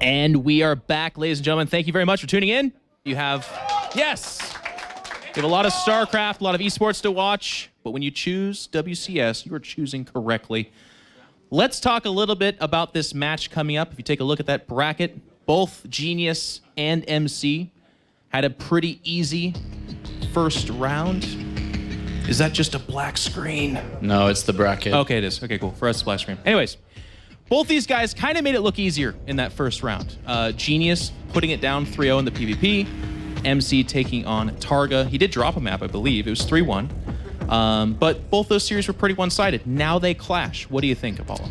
And we are back, ladies and gentlemen. Thank you very much for tuning in. You have, yes, you have a lot of StarCraft, a lot of esports to watch, but when you choose WCS, you are choosing correctly. Let's talk a little bit about this match coming up. If you take a look at that bracket, both Genius and MC had a pretty easy first round. Is that just a black screen? No, it's the bracket. Okay, it is. Okay, cool. For us, it's black screen. Anyways, both these guys kind of made it look easier in that first round. Genius putting it down 3-0 in the PvP. MC taking on Targa. He did drop a map, I believe. It was 3-1. But both those series were pretty one-sided. Now they clash. What do you think, Apollo?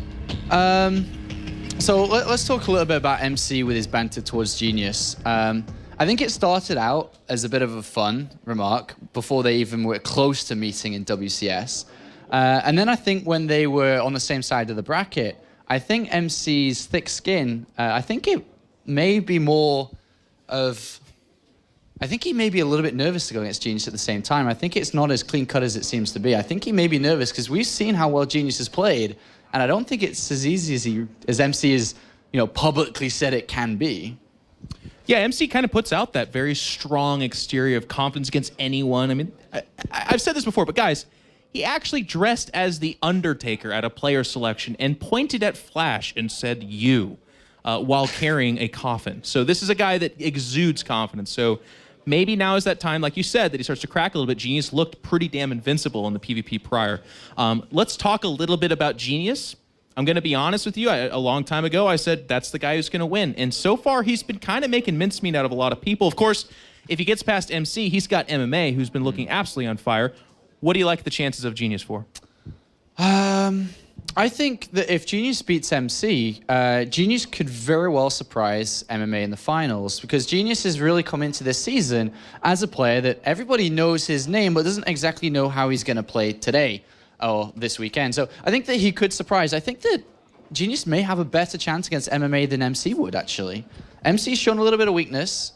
So let's talk a little bit about MC with his banter towards Genius. I think it started out as a bit of a fun remark before they even were close to meeting in WCS. And then I think when they were on the same side of the bracket, I think MC's thick skin, I think it may be more of... I think he may be a little bit nervous to go against Genius at the same time. I think it's not as clean-cut as it seems to be. I think he may be nervous because we've seen how well Genius has played, and I don't think it's as easy as MC has, publicly said it can be. Yeah, MC kind of puts out that very strong exterior of confidence against anyone. I mean, I've said this before, but guys, he actually dressed as the Undertaker at a player selection and pointed at Flash and said, "You," while carrying a coffin. So this is a guy that exudes confidence. So maybe now is that time, like you said, that he starts to crack a little bit. Genius looked pretty damn invincible in the PvP prior. Let's talk a little bit about Genius. I'm going to be honest with you. A long time ago, I said that's the guy who's going to win. And so far, he's been kind of making mincemeat out of a lot of people. Of course, if he gets past MC, he's got MMA, who's been looking absolutely on fire. What do you like the chances of Genius for? I think that if Genius beats MC, Genius could very well surprise MMA in the finals, because Genius has really come into this season as a player that everybody knows his name, but doesn't exactly know how he's going to play today or this weekend. So I think that he could surprise. I think that Genius may have a better chance against MMA than MC would, actually. MC's shown a little bit of weakness.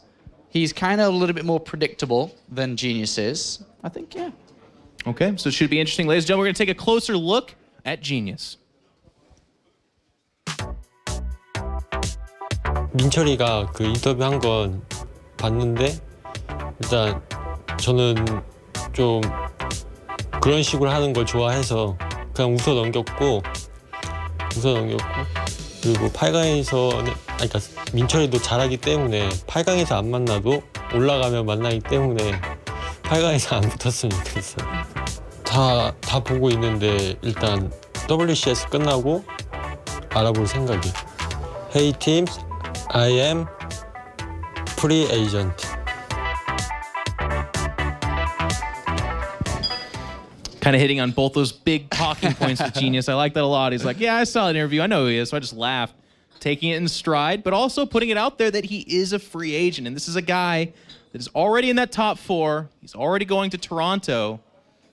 He's kind of a little bit more predictable than Genius is. I think, yeah. Okay, so it should be interesting. Ladies and gentlemen, we're going to take a closer look at Genius. 민철이가 그 인터뷰 한 건 봤는데 일단 저는 좀 그런 식으로 하는 걸 좋아해서 그냥 웃어 넘겼고 그리고 8강에서 그러니까 민철이도 잘하기 때문에 8강에서 안 만나도 올라가면 만나기 때문에 8강에서 안 붙었으면 좋겠어요. 다 보고 있는데 일단 WCS 끝나고 알아볼 생각이에요. Hey teams, I am free agent. Kind of hitting on both those big talking points with Genius. I like that a lot. He's like, yeah, I saw an interview. I know who he is. So I just laughed, taking it in stride, but also putting it out there that he is a free agent. And this is a guy that is already in that top 4. He's already going to Toronto.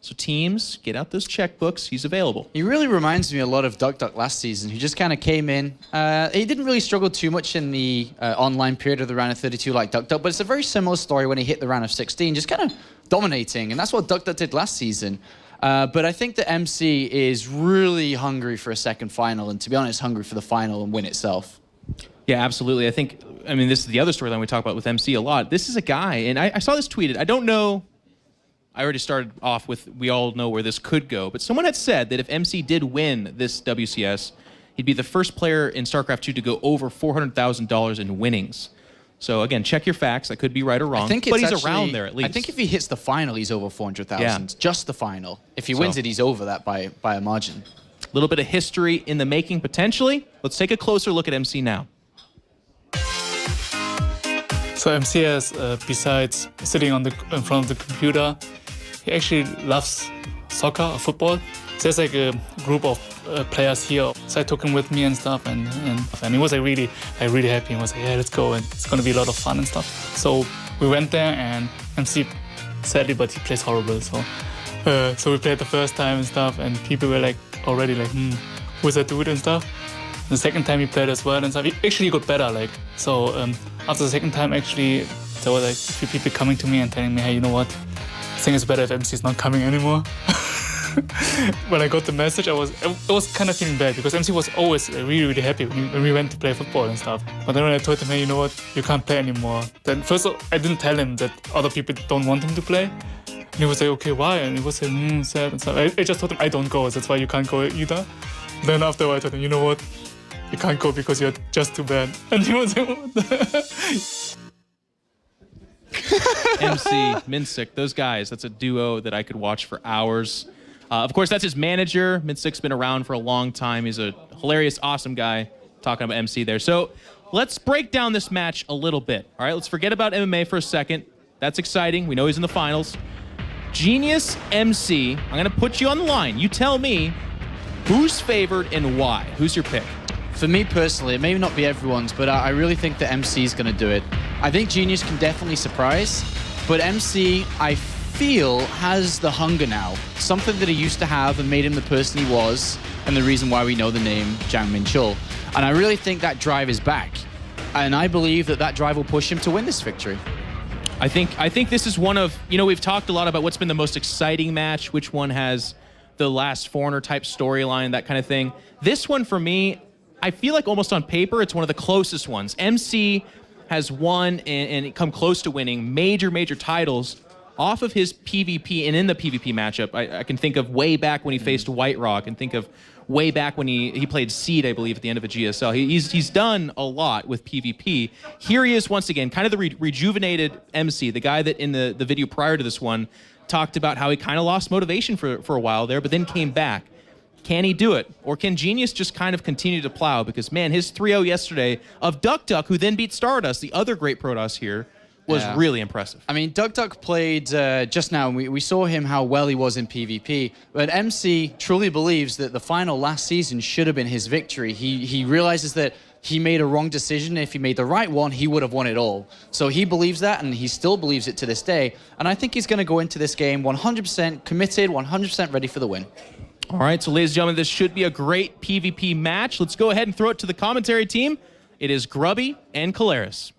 So teams, get out those checkbooks. He's available. He really reminds me a lot of Duck last season, who just kind of came in. He didn't really struggle too much in the online period of the round of 32 like Duck, but it's a very similar story when he hit the round of 16, just kind of dominating. And that's what Duck did last season. But I think that MC is really hungry for a second final, and to be honest, hungry for the final and win itself. Yeah, absolutely. I mean, this is the other storyline we talk about with MC a lot. This is a guy, and I saw this tweeted. I don't know. I already started off with, we all know where this could go, but someone had said that if MC did win this WCS, he'd be the first player in StarCraft 2 to go over $400,000 in winnings. So again, check your facts. I could be right or wrong, but he's around there at least. I think if he hits the final, he's over 400,000. Yeah. Just the final. If he wins it, he's over that by a margin. A little bit of history in the making, potentially. Let's take a closer look at MC now. So MC has, besides sitting in front of the computer, he actually loves soccer or football. So there's like a group of players here. So I took him with me and stuff, and he was like really happy. And was like, yeah, let's go, and it's gonna be a lot of fun and stuff. So we went there, and MC, sadly, but he plays horrible. So we played the first time and stuff, and people were like already like, who's that dude and stuff. The second time he played as well and stuff. He actually got better, like so. After the second time, actually, there were like a few people coming to me and telling me, hey, you know what? I think it's better if MC is not coming anymore. when I got the message, I was kind of feeling bad because MC was always really, really happy when we went to play football and stuff. But then when I told him, hey, you know what, you can't play anymore. Then first I didn't tell him that other people don't want him to play. And he was like, okay, why? And he was like, sad and stuff. I just told him, I don't go, that's why you can't go either. Then after I told him, you know what, you can't go because you're just too bad. And he was like, what the MC, Minsik, those guys, that's a duo that I could watch for hours. Of course, that's his manager. Minsik's been around for a long time. He's a hilarious, awesome guy. Talking about MC there. So let's break down this match a little bit. All right, let's forget about MMA for a second. That's exciting. We know he's in the finals. Genius, MC, I'm going to put you on the line. You tell me who's favored and why. Who's your pick? For me personally, it may not be everyone's, but I really think that MC is going to do it. I think Genius can definitely surprise, but MC, I feel, has the hunger now. Something that he used to have and made him the person he was, and the reason why we know the name Jang Min-chul. And I really think that drive is back. And I believe that that drive will push him to win this victory. I think this is one of, you know, we've talked a lot about what's been the most exciting match, which one has the last foreigner type storyline, that kind of thing. This one for me, I feel like almost on paper, it's one of the closest ones. MC has won and come close to winning major titles off of his PvP and in the PvP matchup. I can think of way back when he faced White Rock and think of way back when he played Seed, I believe, at the end of a GSL. He's done a lot with PvP. Here he is once again, kind of the rejuvenated MC, the guy that in the video prior to this one talked about how he kind of lost motivation for a while there, but then came back. Can he do it? Or can Genius just kind of continue to plow? Because, man, his 3-0 yesterday of Duck Duck, who then beat Stardust, the other great Protoss here, was really impressive. I mean, Duck Duck played just now, and we saw him how well he was in PvP. But MC truly believes that the final last season should have been his victory. He realizes that he made a wrong decision. If he made the right one, he would have won it all. So he believes that, and he still believes it to this day. And I think he's going to go into this game 100% committed, 100% ready for the win. All right, so ladies and gentlemen, this should be a great PvP match. Let's go ahead and throw it to the commentary team. It is Grubby and Kalaris.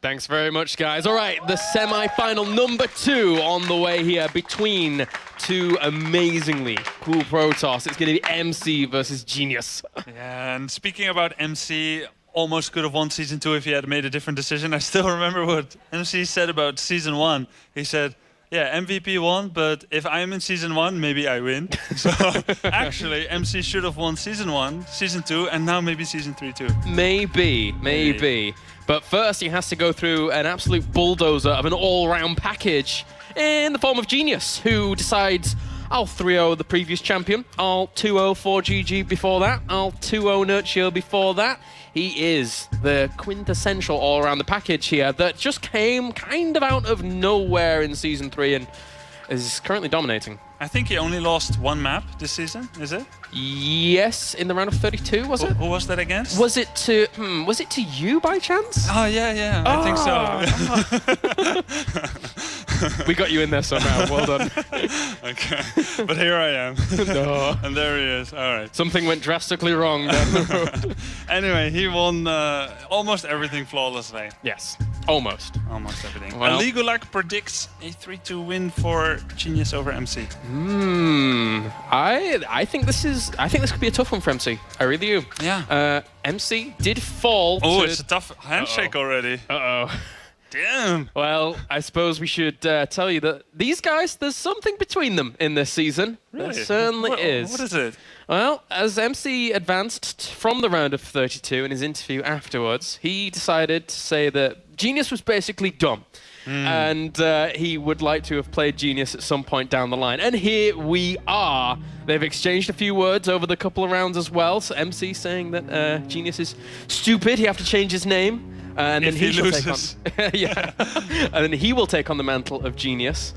Thanks very much, guys. All right, the semi-final number 2 on the way here between two amazingly cool Protoss. It's going to be MC versus Genius. Yeah, and speaking about MC, almost could have won Season 2 if he had made a different decision. I still remember what MC said about Season 1. He said, yeah, MVP won, but if I'm in Season 1, maybe I win. So actually, MC should have won Season 1, Season 2, and now maybe Season 3 too. Maybe. But first, he has to go through an absolute bulldozer of an all-round package in the form of Genius, who decides, I'll 3-0 the previous champion, I'll 2-0 4GG before that, I'll 2-0 Nurture before that. He is the quintessential all-around the package here that just came kind of out of nowhere in Season 3 and is currently dominating. I think he only lost one map this season, is it? Yes, in the round of 32, was it? Who was that against? Was it to you by chance? Oh, yeah, I think so. We got you in there somehow, well done. Okay, but here I am. No. And there he is, all right. Something went drastically wrong down the road. Anyway, he won almost everything flawlessly. Yes, almost. Almost everything. Well, and Legulac predicts a 3-2 win for Genius over MC. I think this could be a tough one for MC. I really do. Yeah. MC did fall. Oh, it's a tough handshake already. Uh-oh. Damn. Well, I suppose we should tell you that these guys, there's something between them in this season. Really? There certainly is. What is it? Well, as MC advanced from the round of 32 in his interview afterwards, he decided to say that Genius was basically dumb. And he would like to have played Genius at some point down the line. And here we are. They've exchanged a few words over the couple of rounds as well. So MC saying that Genius is stupid. He have to change his name. And if then he loses. Yeah. And then he will take on the mantle of Genius.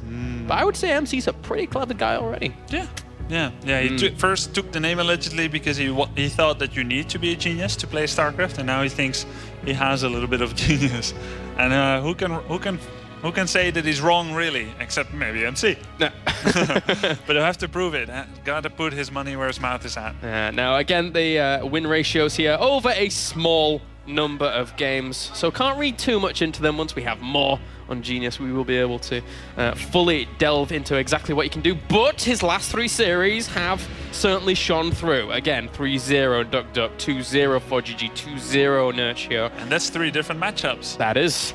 But I would say MC's a pretty clever guy already. Yeah. He first took the name allegedly because he thought that you need to be a genius to play StarCraft, and now he thinks he has a little bit of genius. And who can say that he's wrong really, except maybe MC? No. But he'll have to prove it. Gotta put his money where his mouth is at. Now again, the win ratios here over a small number of games, so can't read too much into them. Once we have more on Genius, we will be able to fully delve into exactly what he can do. But his last 3 series have certainly shone through. Again, 3-0 Duck Duck, 2-0 4GG, 2-0 Nurture. And that's 3 different matchups. That is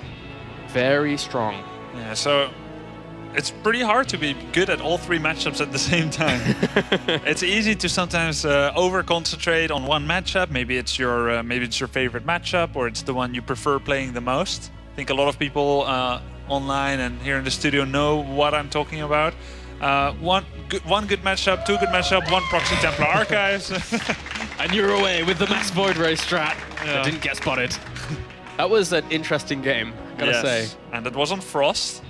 very strong. Yeah, so it's pretty hard to be good at all 3 matchups at the same time. It's easy to sometimes over-concentrate on one matchup. Maybe it's your favorite matchup, or it's the one you prefer playing the most. I think a lot of people online and here in the studio know what I'm talking about. One good matchup, 2 good matchup, 1 Proxy Templar Archives. And you're away with the Mass Void Ray strat. Yeah. I didn't get spotted. That was an interesting game, gotta say. And it was on Frost.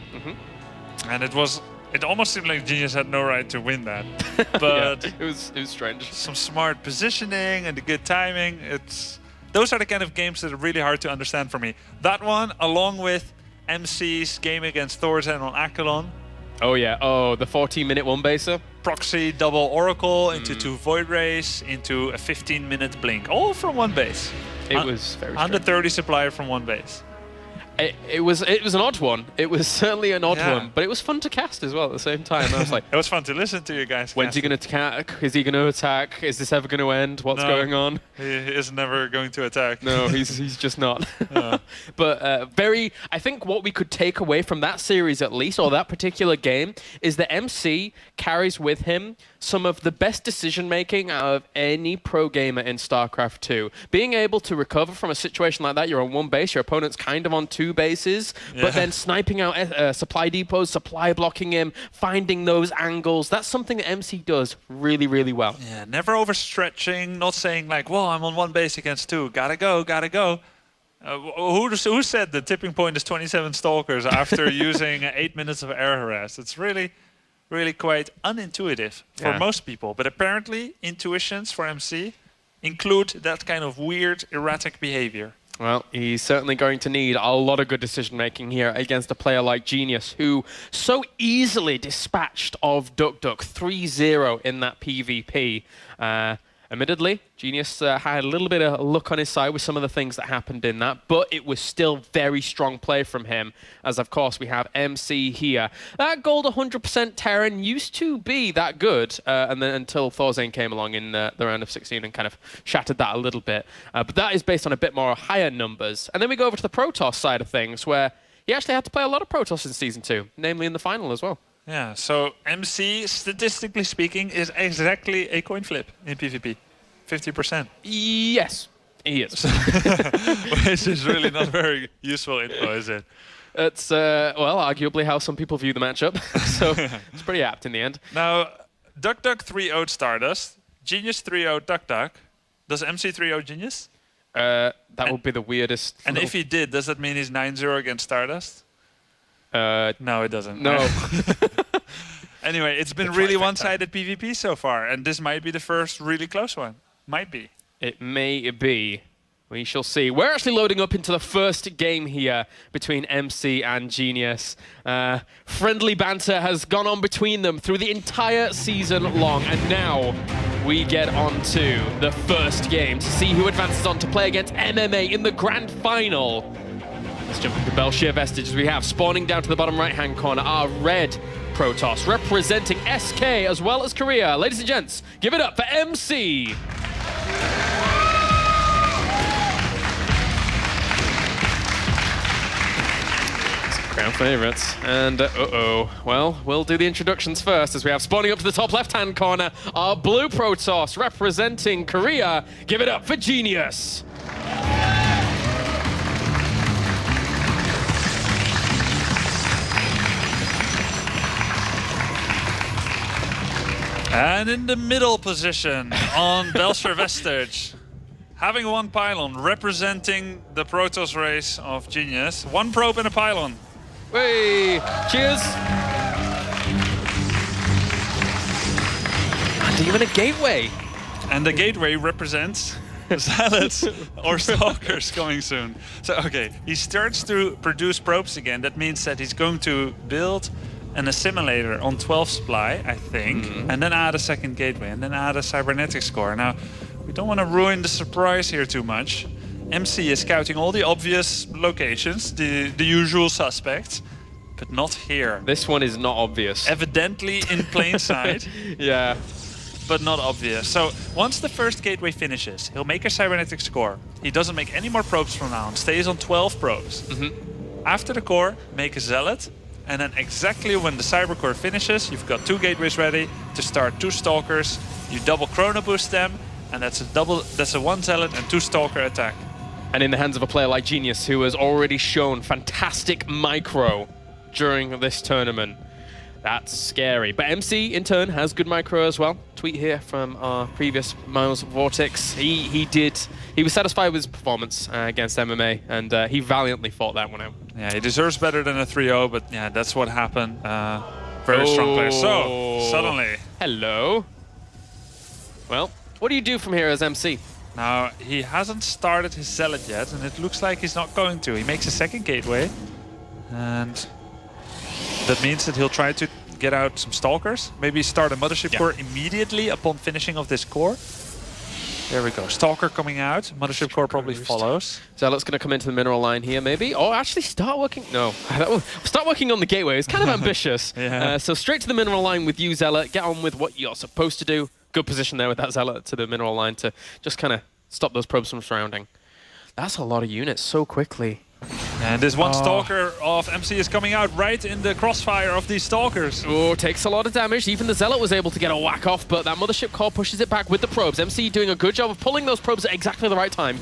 And it almost seemed like Genius had no right to win that. But yeah, it was strange. Some smart positioning and the good timing. Those are the kind of games that are really hard to understand for me. That one, along with MC's game against Thorzen on Akilon. Oh yeah, the 14-minute one-baser. Proxy double Oracle into 2 Void Rays into a 15-minute Blink, all from one base. It was very strange. 130 supply from one base. It was an odd one. It was certainly an odd one, but it was fun to cast as well at the same time. I was like, it was fun to listen to you guys. When's he going to attack? Is he going to attack? Is this ever going to end? What's going on? He is never going to attack. No, he's just not. But I think what we could take away from that series at least, or that particular game, is that MC carries with him some of the best decision making out of any pro gamer in StarCraft 2. Being able to recover from a situation like that, you're on one base, your opponent's kind of on 2 bases, but then sniping out supply depots, supply blocking him, finding those angles, that's something that MC does really, really well. Yeah, never overstretching, not saying like, well, I'm on one base against 2, gotta go. Who said the tipping point is 27 Stalkers after using 8 minutes of air harass? It's really quite unintuitive for most people. But apparently, intuitions for MC include that kind of weird, erratic behavior. Well, he's certainly going to need a lot of good decision-making here against a player like Genius, who so easily dispatched of Duck Duck 3-0 in that PvP. Admittedly, Genius had a little bit of luck on his side with some of the things that happened in that, but it was still very strong play from him, as of course we have MC here. That gold 100% Terran used to be that good, and then until Thorzen came along in the round of 16 and kind of shattered that a little bit. But that is based on a bit more higher numbers. And then we go over to the Protoss side of things, where he actually had to play a lot of Protoss in Season 2, namely in the final as well. Yeah, so MC, statistically speaking, is exactly a coin flip in PvP. 50%. Yes, he is. Which is really not very useful info, is it? It's, well, arguably how some people view the matchup. So it's pretty apt in the end. Now, Duck Duck 3-0'd Stardust. Genius 3-0'd Duck Duck. Does MC 3-0 Genius? That would be the weirdest. And if he did, does that mean he's 9-0 against Stardust? No, it doesn't. No. Anyway, it's been really one-sided PvP so far, and this might be the first really close one. Might be. It may be. We shall see. We're actually loading up into the first game here between MC and Genius. Friendly banter has gone on between them through the entire season long, and now we get on to the first game to see who advances on to play against MMA in the grand final. Let's jump into Bel'shir Vestage as we have spawning down to the bottom right-hand corner our red Protoss representing SK as well as Korea. Ladies and gents, give it up for MC. Crown favorites. And well, we'll do the introductions first as we have spawning up to the top left-hand corner our blue Protoss representing Korea. Give it up for Genius. And in the middle position on Bel'shir Vestage, having 1 pylon representing the Protoss race of Genius. 1 probe and a pylon. Hey, cheers. And even a gateway. And the gateway represents Zealots or Stalkers coming soon. So, okay, he starts to produce probes again. That means that he's going to build an assimilator on 12 supply, I think, and then add a second gateway, and then add a cybernetics core. Now, we don't want to ruin the surprise here too much. MC is scouting all the obvious locations, the usual suspects, but not here. This one is not obvious. Evidently in plain sight, Yeah. but not obvious. So once the first gateway finishes, he'll make a cybernetic score. He doesn't make any more probes from now on, stays on 12 probes. After the core, make a zealot, and then exactly when the cyber core finishes, you've got 2 gateways ready to start 2 stalkers. You double chrono boost them, and that's a 1 zealot and 2 stalker attack. And in the hands of a player like Genius, who has already shown fantastic micro during this tournament. That's scary. But MC, in turn, has good micro as well. Tweet here from our previous Miles Vortex. He was satisfied with his performance against MMA, and he valiantly fought that one out. Yeah, he deserves better than a 3-0, but yeah, that's what happened. Very strong player. So, suddenly... Hello. Well, what do you do from here as MC? Now, he hasn't started his zealot yet, and it looks like he's not going to. He makes a second gateway, and that means that he'll try to get out some stalkers. Maybe start a mothership core immediately upon finishing of this core. There we go. Stalker coming out. Mothership core probably follows. Zealot's going to come into the mineral line here, maybe. Or actually start working... No. Start working on the gateway. It's kind of ambitious. Yeah. So straight to the mineral line with you, Zealot. Get on with what you're supposed to do. Good position there with that Zealot to the mineral line to just kind of stop those probes from surrounding. That's a lot of units so quickly. And this one stalker of MC is coming out right in the crossfire of these stalkers. Oh, takes a lot of damage. Even the Zealot was able to get a whack off, but that mothership core pushes it back with the probes. MC doing a good job of pulling those probes at exactly the right time.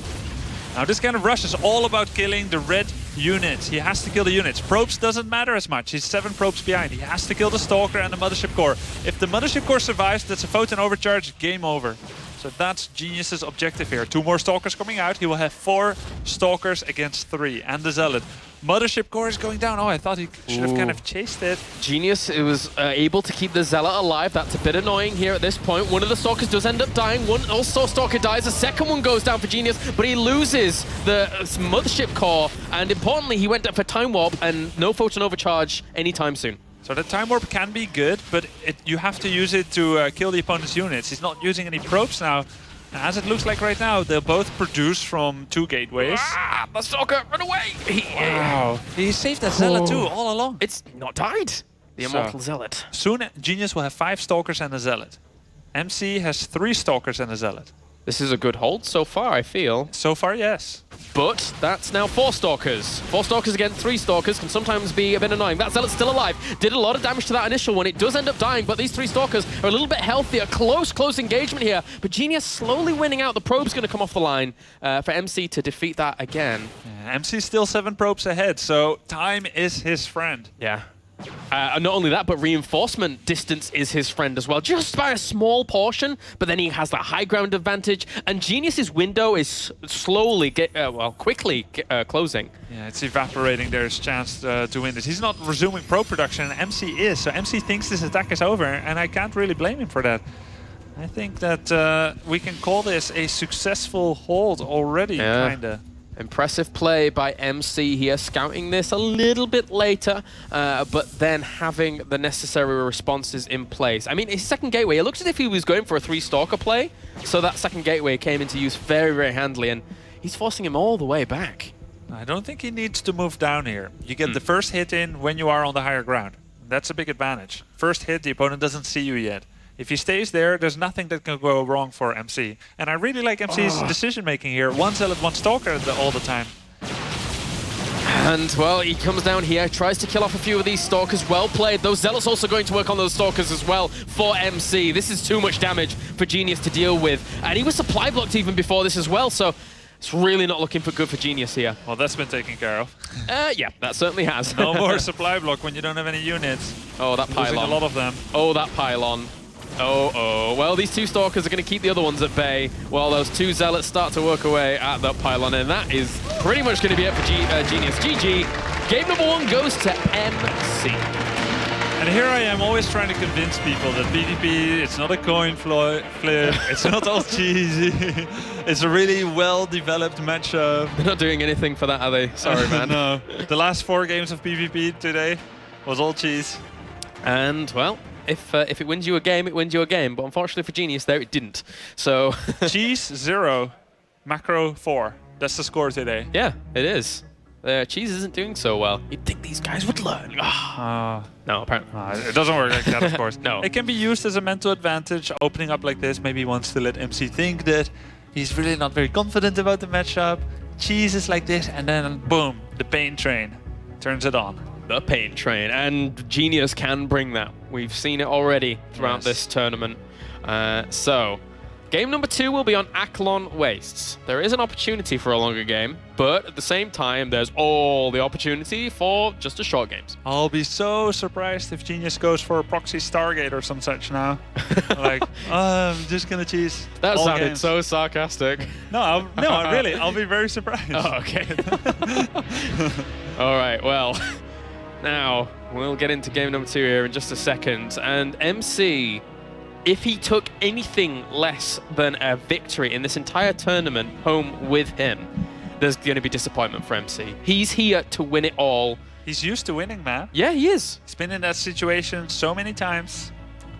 Now this kind of rush is all about killing the red units. He has to kill the units. Probes doesn't matter as much. He's 7 probes behind. He has to kill the stalker and the mothership core. If the mothership core survives, that's a photon overcharge, game over. So that's Genius's objective here. 2 more stalkers coming out. He will have 4 stalkers against 3 and the zealot. Mothership core is going down. Oh, I thought he should have kind of chased it. Genius was able to keep the Zealot alive. That's a bit annoying here at this point. One of the Stalkers does end up dying. One also Stalker dies. The second one goes down for Genius, but he loses the Mothership core. And importantly, he went up for Time Warp and no Photon Overcharge anytime soon. So the Time Warp can be good, but you have to use it to kill the opponent's units. He's not using any probes now. As it looks like right now, they'll both produce from 2 gateways. Ah, the Stalker, run away! Wow. He saved that Zealot too, all along. It's not died. The Immortal Zealot. Soon, Genius will have 5 Stalkers and a Zealot. MC has 3 Stalkers and a Zealot. This is a good hold so far, I feel. So far, yes. But that's now 4 Stalkers. 4 Stalkers against 3 Stalkers can sometimes be a bit annoying. That Zealot's still alive. Did a lot of damage to that initial one. It does end up dying, but these 3 Stalkers are a little bit healthier. Close engagement here. But Genius slowly winning out. The probe's going to come off the line for MC to defeat that again. Yeah, MC's still 7 probes ahead, so time is his friend. Yeah. Not only that, but reinforcement distance is his friend as well, just by a small portion, but then he has the high ground advantage, and Genius's window is slowly, quickly closing. Yeah, it's evaporating. There's a chance to win this. He's not resuming pro production, and MC is, so MC thinks this attack is over, and I can't really blame him for that. I think that we can call this a successful hold already, kinda. Impressive play by MC here, scouting this a little bit later, but then having the necessary responses in place. I mean, his second gateway, it looks as if he was going for a 3 Stalker play, so that second gateway came into use very, very handily, and he's forcing him all the way back. I don't think he needs to move down here. You get the first hit in when you are on the higher ground. That's a big advantage. First hit, the opponent doesn't see you yet. If he stays there, there's nothing that can go wrong for MC. And I really like MC's decision-making here. 1 Zealot, 1 Stalker all the time. And, well, he comes down here, tries to kill off a few of these Stalkers. Well played. Those Zealots also going to work on those Stalkers as well for MC. This is too much damage for Genius to deal with. And he was supply blocked even before this as well, so it's really not looking good for Genius here. Well, that's been taken care of. Yeah, that certainly has. No more supply block when you don't have any units. Oh, that pylon. Losing a lot of them. Oh, that pylon. Oh. Well, these 2 Stalkers are going to keep the other ones at bay while those 2 Zealots start to work away at that pylon, and that is pretty much going to be it for Genius. GG. Game number 1 goes to MC. And here I am always trying to convince people that PvP, it's not a coin flip, it's not all cheesy. It's a really well-developed matchup. They're not doing anything for that, are they? Sorry, man. No. The last 4 games of PvP today was all cheese. And, well, if it wins you a game, it wins you a game. But unfortunately for Genius there, it didn't. So cheese 0, macro 4. That's the score today. Yeah, it is. Cheese isn't doing so well. You'd think these guys would learn. No, apparently. It doesn't work like that, of course. No. It can be used as a mental advantage, opening up like this. Maybe he wants to let MC think that he's really not very confident about the matchup. Cheese is like this, and then boom, the pain train turns it on. The pain train, and Genius can bring that. We've seen it already throughout this tournament. So, game number 2 will be on Akilon Wastes. There is an opportunity for a longer game, but at the same time, there's all the opportunity for just a short games. I'll be so surprised if Genius goes for a proxy Stargate or some such now. Like, I'm just gonna cheese. That all sounded games. so sarcastic. No, really, I'll be very surprised. Oh, okay. All right, well, now we'll get into game number 2 here in just a second. And MC, if he took anything less than a victory in this entire tournament home with him, there's going to be disappointment for MC. He's here to win it all. He's used to winning, man. Yeah, he is. He's been in that situation so many times,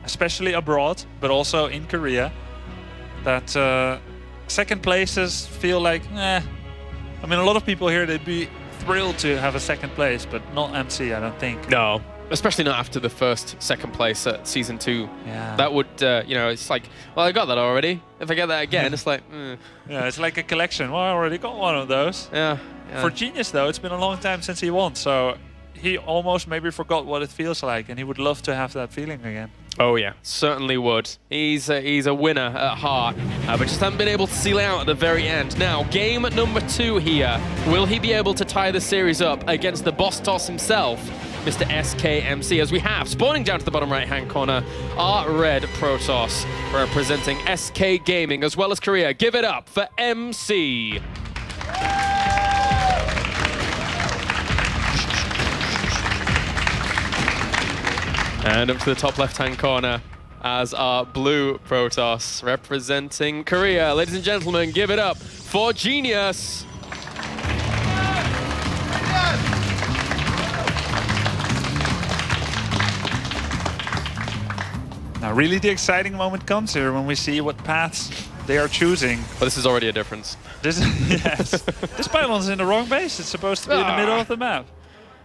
especially abroad, but also in Korea, that second places feel like, I mean, a lot of people here, they'd be thrilled to have a second place, but not MC, I don't think. No, especially not after the second place at Season 2. Yeah. That would, it's like, well, I got that already. If I get that again, it's like, Yeah, it's like a collection. Well, I already got one of those. yeah. For Genius, though, it's been a long time since he won, so he almost maybe forgot what it feels like, and he would love to have that feeling again. Oh yeah, certainly would. He's a winner at heart, but just haven't been able to seal it out at the very end. Now, game number 2 here. Will he be able to tie the series up against the boss toss himself, Mr. SKMC, as we have, spawning down to the bottom right-hand corner, our red Protoss, representing SK Gaming as well as Korea. Give it up for MC. And up to the top left-hand corner as our blue Protoss representing Korea. Ladies and gentlemen, give it up for Genius. Now, really the exciting moment comes here when we see what paths they are choosing. Well, this is already a difference. Yes. This pylon's in the wrong base. It's supposed to be in the middle of the map.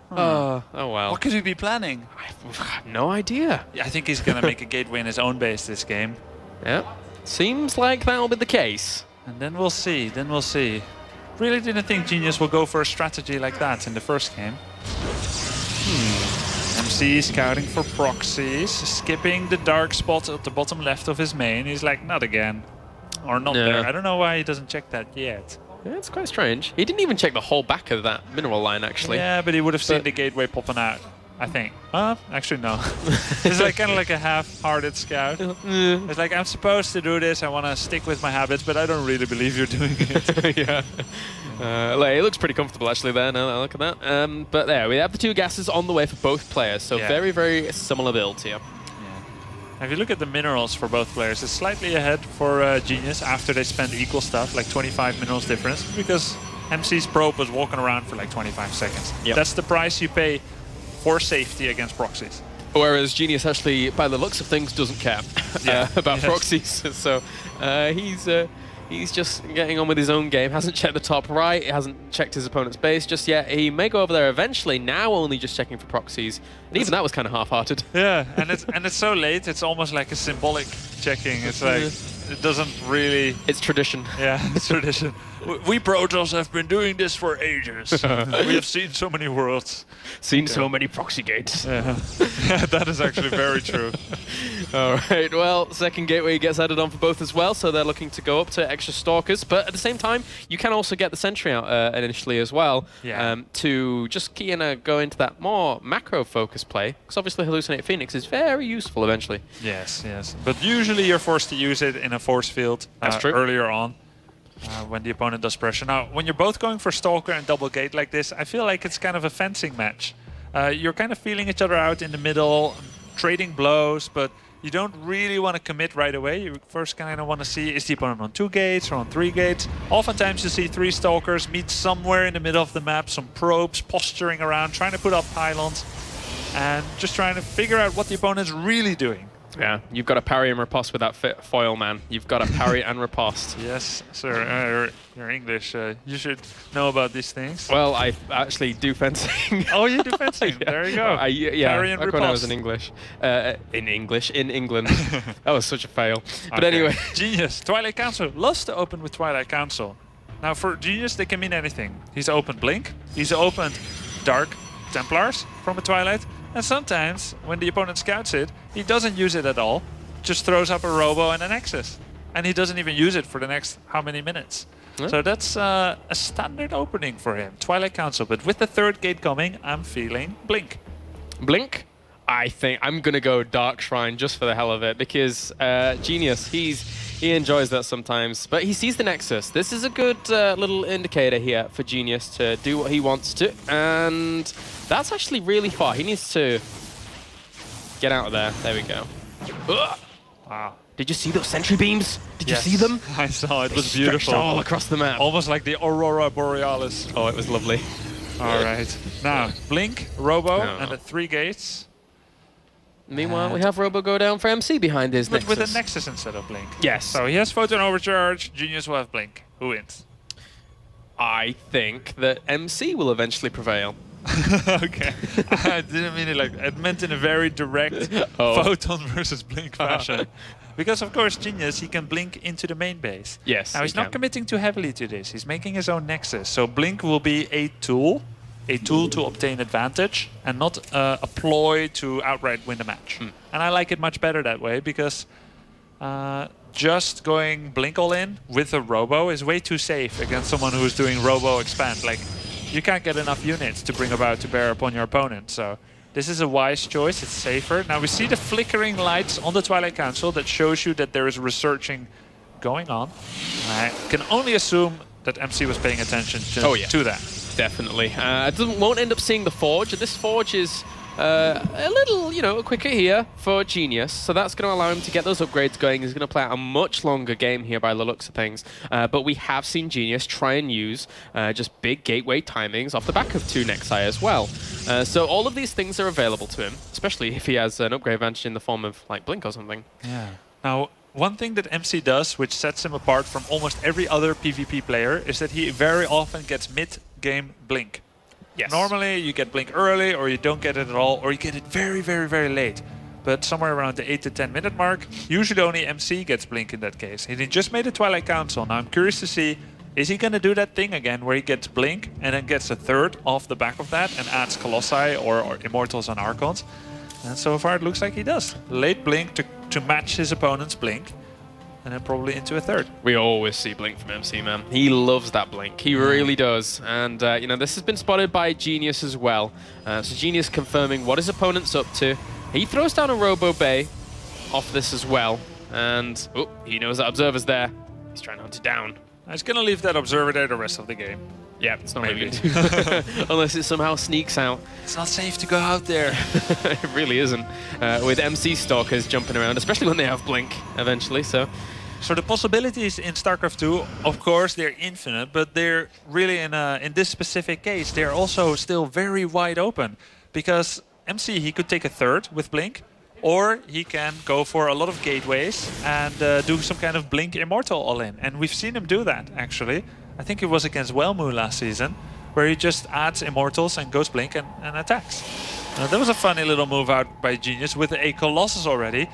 Oh well. What could he be planning? I've no idea. Yeah, I think he's going to make a gateway in his own base this game. Yeah, seems like that'll be the case. And then we'll see, Really didn't think Genius will go for a strategy like that in the first game. MC scouting for proxies, skipping the dark spot at the bottom left of his main. He's like, not again. Or not there. I don't know why he doesn't check that yet. Yeah, it's quite strange. He didn't even check the whole back of that mineral line, actually. Yeah, but he would have seen the gateway popping out, I think. Actually, no. It's like kind of like a half-hearted scout. It's like, I'm supposed to do this, I want to stick with my habits, but I don't really believe you're doing it. Yeah. It looks pretty comfortable, actually, there, now that I look at that. But there, we have the 2 gases on the way for both players, so very, very similar builds here. If you look at the minerals for both players, it's slightly ahead for Genius after they spend equal stuff, like 25 minerals difference, because MC's probe was walking around for like 25 seconds. Yep. That's the price you pay for safety against proxies. Whereas Genius actually, by the looks of things, doesn't care about proxies. So he's just getting on with his own game. Hasn't checked the top right. Hasn't checked his opponent's base just yet. He may go over there eventually. Now only just checking for proxies. And even that was kind of half-hearted. Yeah, and it's so late. It's almost like a symbolic checking. It's like it doesn't really. It's tradition. Yeah, it's tradition. We Protoss have been doing this for ages. We have seen so many worlds. Seen so many proxy gates. Yeah. That is actually very true. All right, well, second gateway gets added on for both as well, so they're looking to go up to extra stalkers. But at the same time, you can also get the sentry out initially as well to just go into that more macro-focused play, because obviously Hallucinate Phoenix is very useful eventually. Yes, yes. But usually you're forced to use it in a force field earlier on. When the opponent does pressure. Now, when you're both going for Stalker and double gate like this, I feel like it's kind of a fencing match. You're kind of feeling each other out in the middle, trading blows, but you don't really want to commit right away. You first kind of want to see, is the opponent on 2 gates or on 3 gates? Oftentimes you see 3 Stalkers meet somewhere in the middle of the map, some probes posturing around, trying to put up pylons, and just trying to figure out what the opponent's really doing. Yeah, you've got to parry and riposte with that foil, man. You've got to parry and riposte. Yes, sir. You're English. You should know about these things. Well, I actually do fencing. Oh, you do fencing. Yeah. There you go. Yeah, Parry and back when I was riposte. in England. That was such a fail. But Okay. anyway. Genius. Twilight Council loves to open with Twilight Council. Now for Genius, they can mean anything. He's opened Blink. He's opened Dark Templars from a Twilight. And sometimes, when the opponent scouts it, he doesn't use it at all. Just throws up a Robo and a Nexus. And he doesn't even use it for the next how many minutes. Yeah. So that's a standard opening for him. Twilight Council. But with the third gate coming, I'm feeling Blink. Blink? I think I'm going to go Dark Shrine just for the hell of it, because Genius, he enjoys that sometimes, but he sees the Nexus. This is a good little indicator here for Genius to do what he wants to, and that's actually really far. He needs to get out of there. There we go. Ugh. Wow. Did you see those sentry beams? Did Yes, you see them? I saw it. It was Stretched beautiful. all across the map. Almost like the Aurora Borealis. Oh, it was lovely. All right. Now, Blink, Robo, No. and the 3 gates. Meanwhile, we have Robo go down for MC behind his But Nexus. with a Nexus instead of Blink. Yes. So he has Photon Overcharge, Genius will have Blink. Who wins? I think that MC will eventually prevail. Okay. I didn't mean it like, I meant in a very direct Oh. Photon versus Blink fashion. Because of course Genius, he can Blink into the main base. Yes, Now he he's not can. committing too heavily to this. He's making his own Nexus. So Blink will be a tool to obtain advantage and not a ploy to outright win the match. And I like it much better that way because just going Blink all in with a Robo is way too safe against someone who is doing Robo expand. Like, you can't get enough units to bring about to bear upon your opponent. So this is a wise choice. It's safer. Now we see the flickering lights on the Twilight Council that shows you that there is researching going on. I can only assume that MC was paying attention to that. Definitely. Won't end up seeing the Forge. This Forge is a little, quicker here for Genius. So that's going to allow him to get those upgrades going. He's going to play out a much longer game here by the looks of things. But we have seen Genius try and use just big gateway timings off the back of 2 Nexi as well. So all of these things are available to him, especially if he has an upgrade advantage in the form of like Blink or something. Yeah. Now, one thing that MC does, which sets him apart from almost every other PvP player, is that he very often gets mid-game Blink. Yes. Normally, you get Blink early, or you don't get it at all, or you get it very, very, very late. But somewhere around the 8 to 10 minute mark, usually only MC gets Blink in that case. And he just made a Twilight Council. Now I'm curious to see, is he going to do that thing again where he gets Blink and then gets a third off the back of that and adds Colossi or Immortals and Archons? And so far it looks like he does. Late Blink to match his opponent's Blink. And then probably into a third. We always see Blink from MC, man. He loves that Blink. He really does. And, this has been spotted by Genius as well. So Genius confirming what his opponent's up to. He throws down a Robo Bay off this as well. And, he knows that Observer's there. He's trying to hunt it down. I was going to leave that Observer there the rest of the game. Yeah, it's not Maybe. maybe. Unless it somehow sneaks out. It's not safe to go out there. It really isn't. With MC Stalkers jumping around, especially when they have Blink eventually, so... So the possibilities in StarCraft 2, of course, they're infinite, but they're really in this specific case, they're also still very wide open. Because MC, he could take a third with Blink, or he can go for a lot of gateways and do some kind of Blink Immortal all-in. And we've seen him do that, actually. I think it was against Wellmu last season, where he just adds Immortals and goes Blink and attacks. That was a funny little move out by Genius with a Colossus already.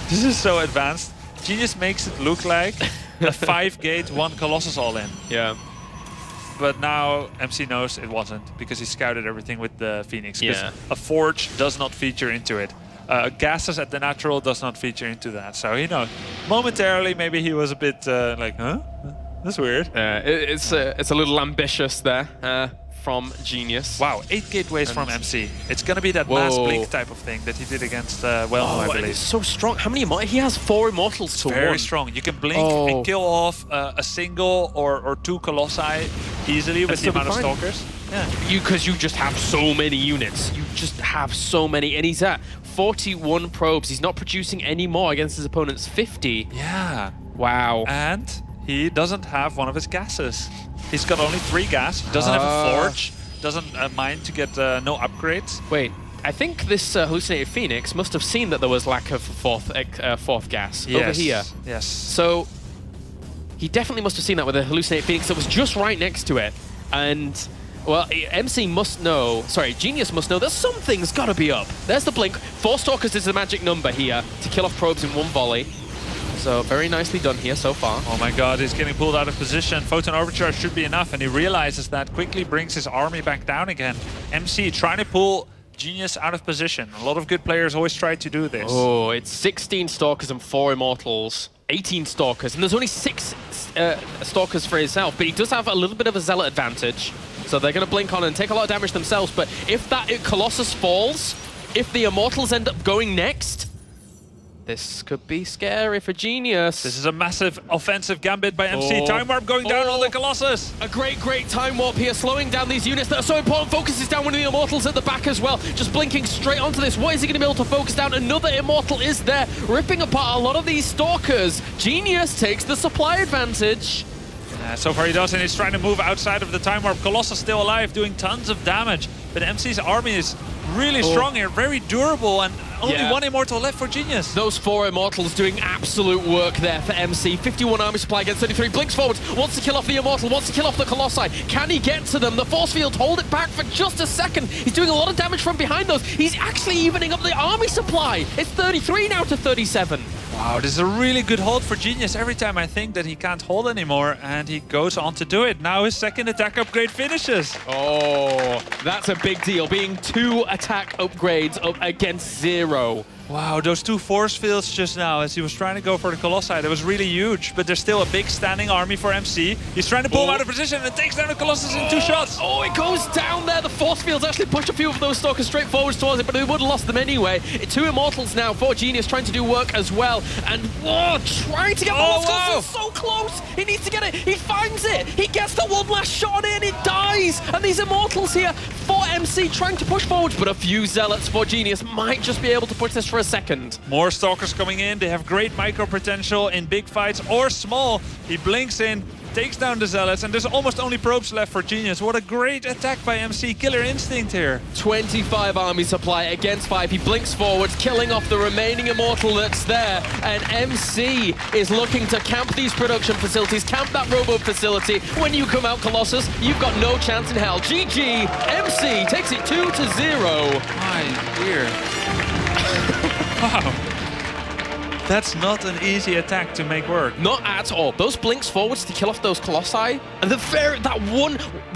This is so advanced. Genius makes it look like a 5-gate, 1 Colossus all-in. Yeah. But now MC knows it wasn't, because he scouted everything with the Phoenix. Because Yeah. a Forge does not feature into it. Gases at the natural does not feature into that. So, momentarily maybe he was a bit like, huh? That's weird. It's a little ambitious there from Genius. Wow, 8 gateways from MC. It's going to be that mass Blink type of thing that he did against Wellmu, I and believe. it's so strong. How many He has 4 Immortals to Very 1. strong. You can Blink and kill off a single or 2 Colossi easily with the still be amount of fine. Stalkers. Yeah. Because you just have so many units. You just have so many. And he's at 41 probes. He's not producing any more against his opponent's 50. Yeah. Wow. And he doesn't have one of his gases. He's got only 3 gas. He doesn't have a Forge. Doesn't mind to get no upgrades. Wait, I think this hallucinated Phoenix must have seen that there was lack of fourth gas over here. Yes. So he definitely must have seen that with a hallucinated Phoenix that was just right next to it. And, well, MC must know, sorry, Genius must know that something's got to be up. There's the blink. 4 Stalkers is the magic number here to kill off probes in one volley. So very nicely done here so far. Oh my god, he's getting pulled out of position. Photon Overcharge should be enough, and he realizes that, quickly brings his army back down again. MC trying to pull Genius out of position. A lot of good players always try to do this. Oh, it's 16 Stalkers and 4 Immortals. 18 Stalkers, and there's only 6 Stalkers for himself, but he does have a little bit of a Zealot advantage. So they're going to blink on and take a lot of damage themselves, but if that Colossus falls, if the Immortals end up going next, this could be scary for Genius. This is a massive offensive gambit by MC. Time Warp going down on the Colossus. A great Time Warp here, slowing down these units that are so important. Focuses down one of the Immortals at the back as well. Just blinking straight onto this. What is he going to be able to focus down? Another Immortal is there, ripping apart a lot of these Stalkers. Genius takes the supply advantage. So far he does, and he's trying to move outside of the Time Warp. Colossus still alive, doing tons of damage. But MC's army is really strong here, very durable, and only 1 Immortal left for Genius. Those 4 Immortals doing absolute work there for MC. 51 army supply against 33. Blinks forward, wants to kill off the Immortal, wants to kill off the Colossi. Can he get to them? The force field hold it back for just a second. He's doing a lot of damage from behind those. He's actually evening up the army supply. It's 33 now to 37. Wow, this is a really good hold for Genius. Every time I think that he can't hold anymore, and he goes on to do it. Now his second attack upgrade finishes. Oh, that's a big deal. Being 2 attack upgrades up against 0. Wow, those 2 force fields just now as he was trying to go for the Colossi, that was really huge, but there's still a big standing army for MC. He's trying to pull him out of position and takes down the Colossus in 2 shots. Oh, it goes down there. The force fields actually push a few of those Stalkers straight forwards towards it, but they would have lost them anyway. 2 Immortals now for Genius trying to do work as well. And trying to get the last Colossus so close. He needs to get it. He finds it. He gets the one last shot in. It dies. And these Immortals here for MC trying to push forward, but a few Zealots for Genius might just be able to push this for a second. More Stalkers coming in. They have great micro potential in big fights or small. He blinks in, takes down the Zealots, and there's almost only probes left for Genius. What a great attack by MC. Killer instinct here. 25 army supply against 5. He blinks forwards, killing off the remaining Immortal that's there. And MC is looking to camp these production facilities, camp that robo facility. When you come out, Colossus, you've got no chance in hell. GG, MC takes it 2-0. My dear. Wow. That's not an easy attack to make work. Not at all. Those blinks forwards to kill off those Colossi. And there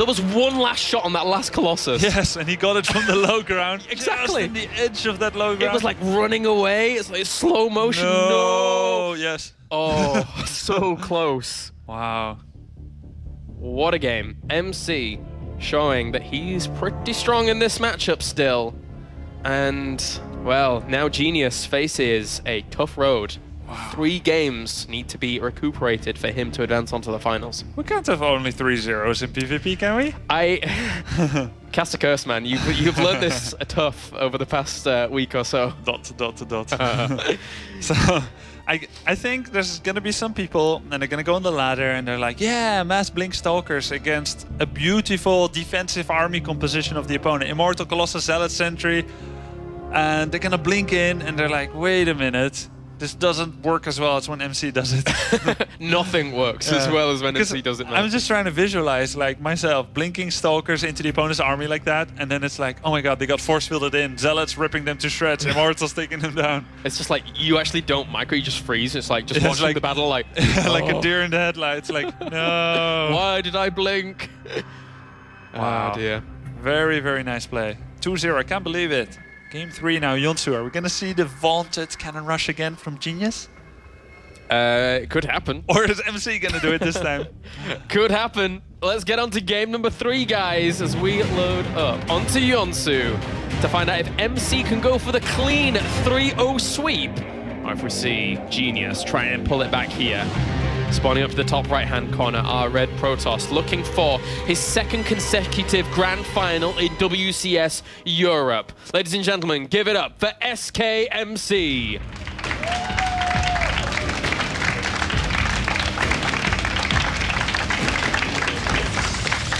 was one last shot on that last Colossus. Yes, and he got it from the low ground. Exactly. Just in the edge of that low ground. It was like running away. It's like slow motion. No. Yes. Oh, so close. Wow. What a game. MC showing that he's pretty strong in this matchup still. And, well, now Genius faces a tough road. Wow. 3 games need to be recuperated for him to advance onto the finals. We can't have only 3 zeros in PvP, can we? Cast a curse, man. You've learned this tough over the past week or so. Dot. So, I think there's going to be some people, and they're going to go on the ladder, and they're like, yeah, mass blink Stalkers against a beautiful defensive army composition of the opponent. Immortal, Colossus, Zealot, Sentry. And they're going to blink in, and they're like, wait a minute. This doesn't work as well as when MC does it. Nothing works as well as when MC does it. I'm just trying to visualize, like, myself blinking Stalkers into the opponent's army like that, and then it's like, oh my god, they got force fielded in, Zealots ripping them to shreds, Immortals taking them down. It's just like, you actually don't micro, you just freeze. It's like, just watching the battle like... like a deer in the headlights, like, no. Why did I blink? Wow. Oh dear. Very, very nice play. 2-0, I can't believe it. Game 3 now, Yonshu. Are we going to see the vaunted cannon rush again from Genius? It could happen. Or is MC going to do it this time? Could happen. Let's get on to game number 3, guys, as we load up onto Yonshu to find out if MC can go for the clean 3-0 sweep, or if we see Genius try and pull it back here. Spawning up to the top right-hand corner, our red Protoss, looking for his 2nd consecutive grand final in WCS Europe. Ladies and gentlemen, give it up for SKMC.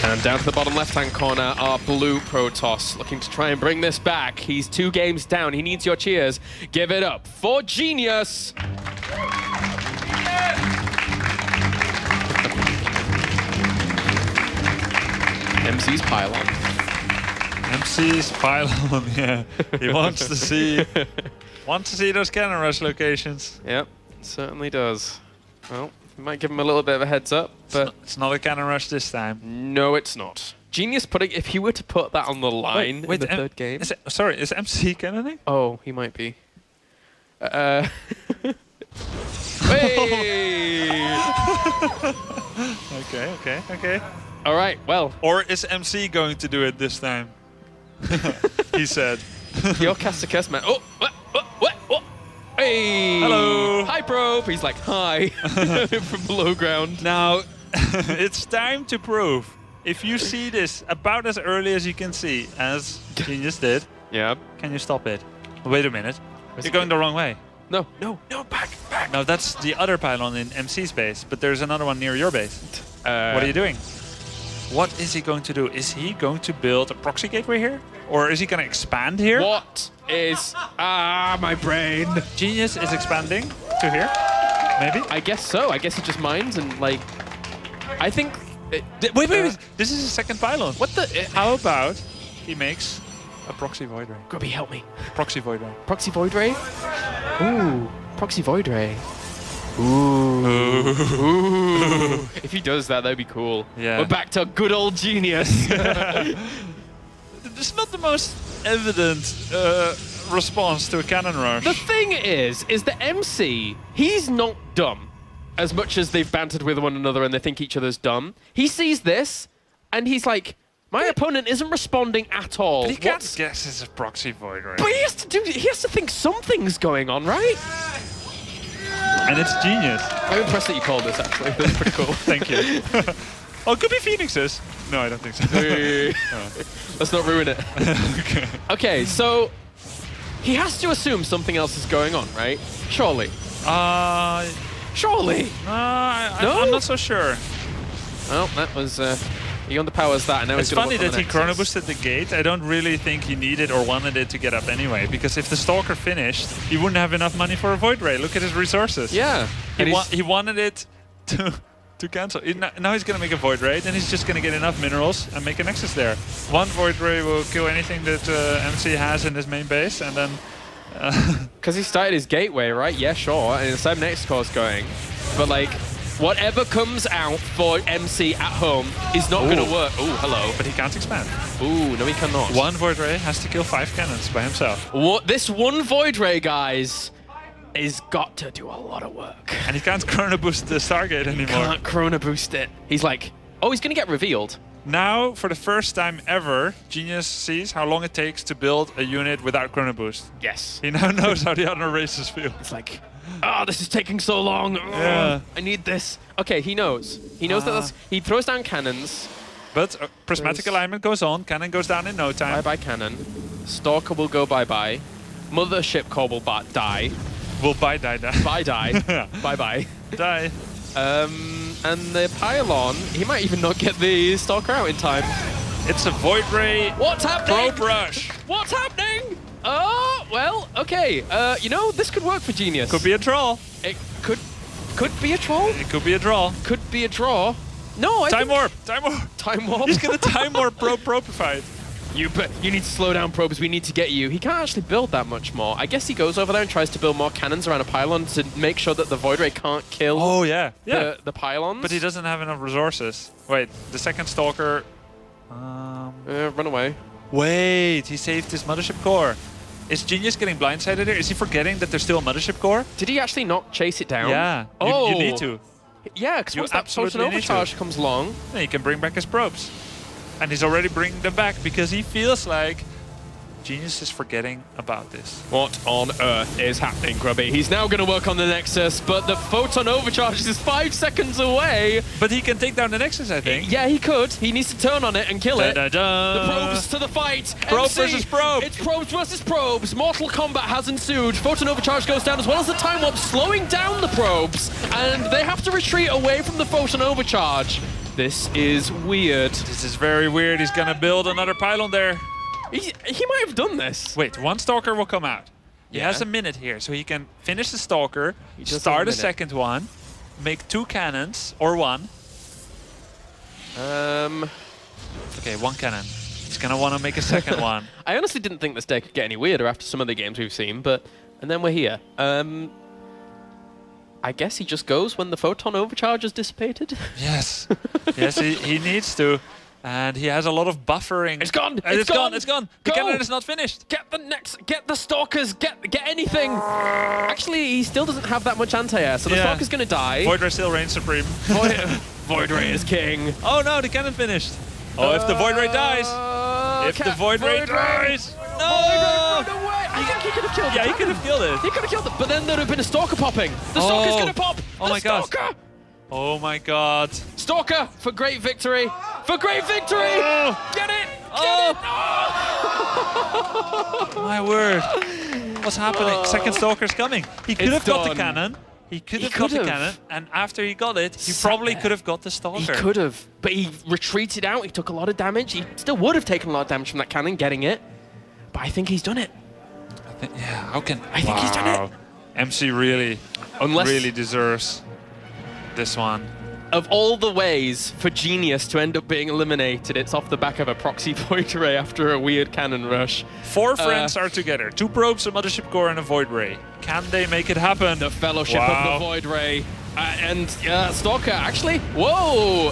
And down to the bottom left-hand corner, our blue Protoss looking to try and bring this back. He's 2 games down. He needs your cheers. Give it up for Genius. MC's pylon. MC's pylon, yeah. He wants to see those cannon rush locations. Yep, certainly does. Well, we might give him a little bit of a heads up, but It's not a cannon rush this time. no, it's not. Genius putting, if he were to put that on the line in the third game. Is MC cannoning? Oh, he might be. Hey! Okay. All right, well, Or is MC going to do it this time? He said. your caster curse man. Oh, what? Hey! Hello. Hi, Probe. He's like, hi, from below ground. Now, it's time to prove. If you see this about as early as you can see, as Genius did, Yeah. can you stop it? Wait a minute. You're going the wrong way. No, back. No, that's the other pylon in MC's base, but there's another one near your base. What are you doing? What is he going to do? Is he going to build a proxy gateway here? Or is he going to expand here? What is... my brain. Genius is expanding to here, maybe? I guess so. I guess he just mines and, like... I think... Wait. This is his second pylon. What the... How about he makes a proxy void ray? Grubby, help me. Proxy void ray. Proxy Void Ray? Ooh, Proxy Void Ray. Ooh. If he does that, that'd be cool. Yeah. We're back to good old Genius. It's not the most evident response to a cannon rush. The thing is that MC, he's not dumb. As much as they've bantered with one another and they think each other's dumb, he sees this and he's like, my opponent isn't responding at all. But he can't guess it's a proxy void ray. But he has to think something's going on, right? And it's Genius. I'm impressed that you called this, actually. That's pretty cool. Thank you. Oh, it could be Phoenixes. No, I don't think so. Let's not ruin it. Okay, so he has to assume something else is going on, right? Surely. Surely. No? I'm not so sure. Well, that was... he underpowers that, and now It's he's gonna funny work on that the he chrono Nexus. boosted the gate. I don't really think he needed or wanted it to get up anyway, because if the Stalker finished, he wouldn't have enough money for a Void Ray. Look at his resources. Yeah. And He wanted it to cancel. Now he's going to make a Void Ray, then he's just going to get enough minerals and make a Nexus there. One Void Ray will kill anything that MC has in his main base, and then... Because he started his gateway, right? Yeah, sure. And the same next course going. But, like, whatever comes out for MC at home is not going to work. Oh, hello. But he can't expand. Ooh, no, he cannot. One Void Ray has to kill 5 cannons by himself. This one Void Ray, guys, is got to do a lot of work. And he can't chrono boost the Stargate anymore. Can't chrono boost it. He's like, oh, he's going to get revealed. Now, for the first time ever, Genius sees how long it takes to build a unit without chrono boost. Yes. He now knows how the other races feel. It's like, oh, this is taking so long. Oh, Yeah. I need this. Okay, he knows. He knows that that's... He throws down cannons. But prismatic alignment goes on. Cannon goes down in no time. Bye-bye cannon. Stalker will go bye-bye. Mothership core will die. Will die. Bye-die. Bye-bye. Die. And the pylon, he might even not get the Stalker out in time. It's a Void Ray. What's happening? Probe rush. What's happening? Oh, well, okay. You know, this could work for Genius. Could be a troll. It could be a troll. It could be a draw. Could be a draw. No, I Time think... warp. Time warp. Time warp. He's gonna time warp probified. You need to slow down, Probes. We need to get you. He can't actually build that much more. I guess he goes over there and tries to build more cannons around a pylon to make sure that the Void Ray can't kill the pylons. But he doesn't have enough resources. Wait, the second Stalker... Run away. Wait, he saved his Mothership Core. Is Genius getting blindsided here? Is he forgetting that there's still a Mothership Core? Did he actually not chase it down? Yeah, Oh. you need to. Yeah, because You once that absolutely Photon need to. Overcharge comes along... Then he can bring back his probes. And he's already bringing them back because he feels like Genius is forgetting about this. What on earth is happening, Grubby? He's now going to work on the Nexus, but the Photon Overcharge is 5 seconds away. But he can take down the Nexus, I think. Yeah, he could. He needs to turn on it and kill it. Da-da-da. The probes to the fight. Probe MC, versus probe. It's probes versus probes. Mortal combat has ensued. Photon Overcharge goes down as well as the Time Warp, slowing down the probes. And they have to retreat away from the Photon Overcharge. This is weird. This is very weird. He's gonna build another pylon there. He might have done this. Wait, one Stalker will come out. He Yeah. has a minute here, so he can finish the Stalker, does have a start a minute. second one, make 2 cannons, or 1. Okay, 1 cannon. He's gonna want to make a second one. I honestly didn't think this day could get any weirder after some of the games we've seen, and then we're here. I guess he just goes when the photon overcharge has dissipated. Yes. Yes, he needs to. And he has a lot of buffering. It's gone! It's gone! It's gone! The Go! cannon is not finished. Get the Stalkers, get anything! Actually, he still doesn't have that much anti-air, so the Yeah. Stalker's gonna die. Void Ray still reigns supreme. Void Ray is king. Oh no, the cannon finished. Oh, if the Void Ray dies. If the Void Ray dies. No! Run away! I think he could have killed it. Yeah, he could have killed it. He could have killed it, but then there'd have been a Stalker popping. The Stalker's gonna pop! Oh my God. Stalker! Oh my God. Stalker for great victory! For great victory! Oh. Get it! Oh. My word. What's happening? Second Stalker's coming. He could It's have got the done. cannon. He could He have got the could've. cannon. And after he got it, he Sat probably there. could have got the Stalker. He could have, but he retreated out. He took a lot of damage. He still would have taken a lot of damage from that cannon getting it. But I think he's done it. Yeah, how can... I think he's done it. MC really deserves this one. Of all the ways for Genius to end up being eliminated, it's off the back of a proxy Void Ray after a weird cannon rush. 4 friends are together. 2 probes, a Mothership Core, and a Void Ray. Can they make it happen? The Fellowship Wow. of the Void Ray. And Stalker, actually. Whoa!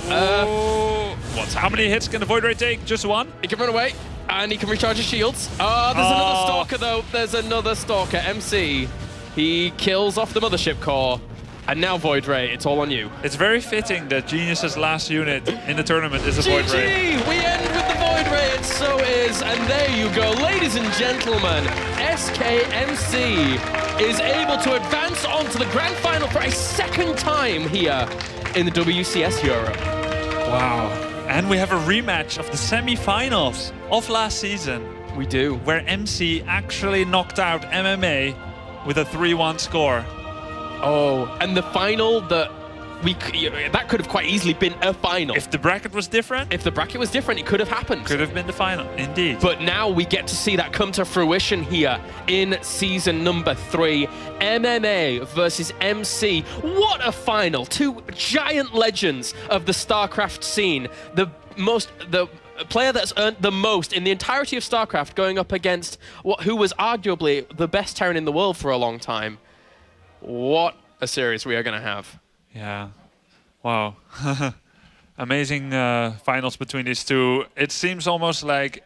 How many hits can the Void Ray take? Just 1? He can run away, and he can recharge his shields. There's another Stalker, though. There's another Stalker. MC. He kills off the Mothership Core. And now Void Ray, it's all on you. It's very fitting that Genius's last unit in the tournament is a Void Ray. GG! We end with the Void Ray, it so is. And there you go, ladies and gentlemen. SKMC is able to advance on to the grand final for a second time here in the WCS Europe. Wow. And we have a rematch of the semi-finals of last season, We do. where MC actually knocked out MMA with a 3-1 score. Oh, and the final that that could have quite easily been a final. If the bracket was different, If the bracket was different, it could have happened. could have been the final, indeed. But now we get to see that come to fruition here in season number 3. MMA versus MC. What a final. 2 giant legends of the StarCraft scene. The player that's earned the most in the entirety of StarCraft going up against who was arguably the best Terran in the world for a long time. What a series we are going to have. Yeah. Wow. Amazing finals between these two. It seems almost like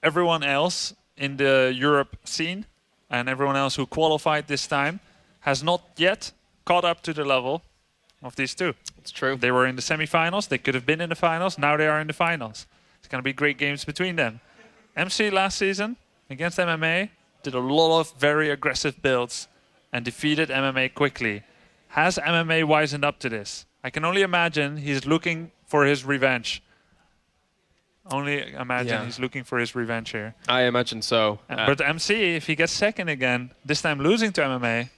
everyone else in the Europe scene and everyone else who qualified this time has not yet caught up to the level of these two. It's true. They were in the semifinals. They could have been in the finals. Now they are in the finals. It's going to be great games between them. MC last season against MMA did a lot of very aggressive builds and defeated MMA quickly. Has MMA wisened up to this? I can only imagine he's looking for his revenge. Only imagine he's looking for his revenge here. I imagine so. But MC, if he gets second again, this time losing to MMA,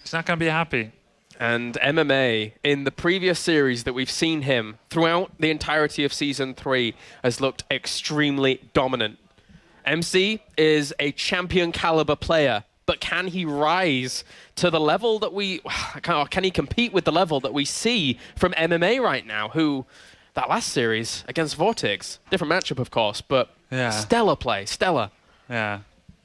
he's not going to be happy. And MMA, in the previous series that we've seen him throughout the entirety of Season 3, has looked extremely dominant. MC is a champion caliber player, but can he rise to the level that can he compete with the level that we see from MMA right now, who, that last series against Vortex, different matchup of course, but stellar play, stellar. Yeah.